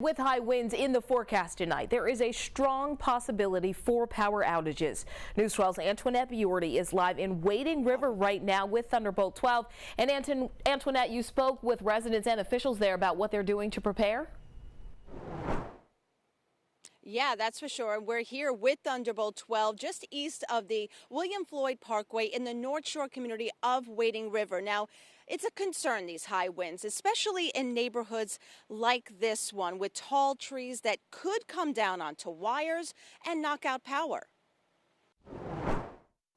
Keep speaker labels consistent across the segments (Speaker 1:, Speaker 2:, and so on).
Speaker 1: With high winds in the forecast tonight, there is a strong possibility for power outages. News 12's Antoinette Biordi is live in Wading River right now with Thunderbolt 12. And Antoinette, you spoke with residents and officials there about what they're doing to prepare?
Speaker 2: Yeah, that's for sure. We're here with Thunderbolt 12 just east of the William Floyd Parkway in the North Shore community of Wading River. Now, it's a concern, these high winds, especially in neighborhoods like this one with tall trees that could come down onto wires and knock out power.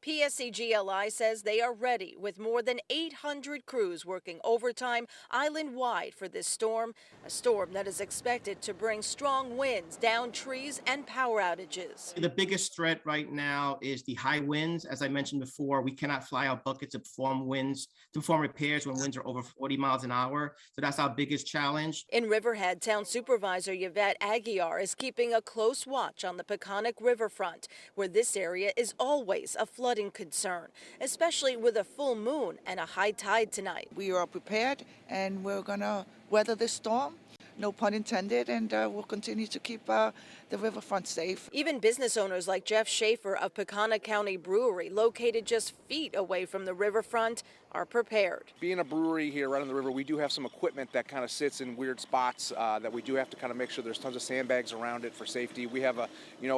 Speaker 2: PSEGLI says they are ready with more than 800 crews working overtime island-wide for this storm, a storm that is expected to bring strong winds, down trees, and power outages.
Speaker 3: The biggest threat right now is the high winds. As I mentioned before, we cannot fly out buckets to perform repairs when winds are over 40 miles an hour. So that's our biggest challenge.
Speaker 2: In Riverhead, Town Supervisor Yvette Aguiar is keeping a close watch on the Peconic riverfront, where this area is always a flooding concern, especially with a full moon and a high tide tonight.
Speaker 4: We are prepared and we're going to weather this storm, no pun intended, and we'll continue to keep the riverfront safe.
Speaker 2: Even business owners like Jeff Schaefer of Peconic County Brewery, located just feet away from the riverfront, are prepared.
Speaker 5: Being a brewery here right on the river, we do have some equipment that kind of sits in weird spots that we do have to kind of make sure there's tons of sandbags around it for safety. We have a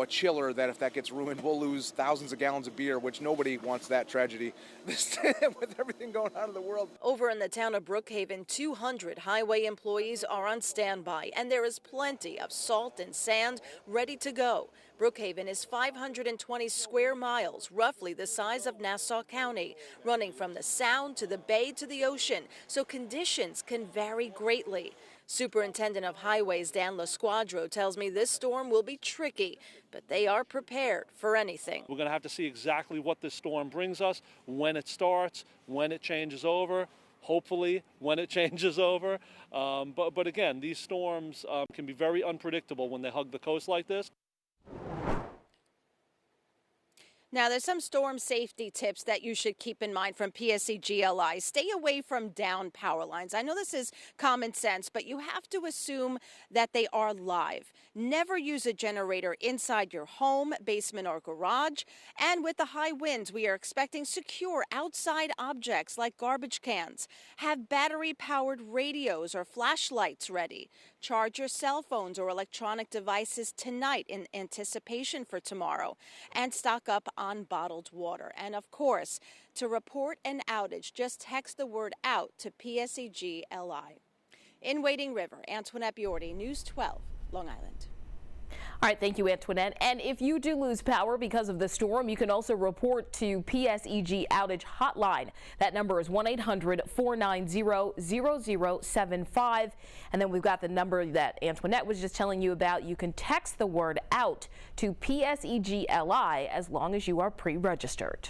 Speaker 5: chiller that if that gets ruined, we'll lose thousands of gallons of beer, which nobody wants that tragedy with everything going on in the world.
Speaker 2: Over in the town of Brookhaven, 200 highway employees are on standby, and there is plenty of salt and sand ready to go. Brookhaven is 520 square miles, roughly the size of Nassau County, running from the Sound to the Bay to the ocean, so conditions can vary greatly. Superintendent of Highways Dan LaSquadro tells me this storm will be tricky, but they are prepared for anything.
Speaker 6: We're going to have to see exactly what this storm brings us, when it starts, when it changes over. Hopefully when it changes over. But again, these storms can be very unpredictable when they hug the coast like this.
Speaker 2: Now, there's some storm safety tips that you should keep in mind from PSEGLI. Stay away from down power lines. I know this is common sense, but you have to assume that they are live. Never use a generator inside your home, basement, or garage. And with the high winds, we are expecting secure outside objects like garbage cans. Have battery-powered radios or flashlights ready. Charge your cell phones or electronic devices tonight in anticipation for tomorrow. And stock up on bottled water. And of course, to report an outage, just text the word OUT to PSEGLI. In Wading River, Antoinette Biordi, News 12, Long Island.
Speaker 1: All right, thank you, Antoinette. And if you do lose power because of the storm, you can also report to PSEG Outage Hotline. That number is 1-800-490-0075. And then we've got the number that Antoinette was just telling you about. You can text the word OUT to PSEGLI as long as you are pre-registered.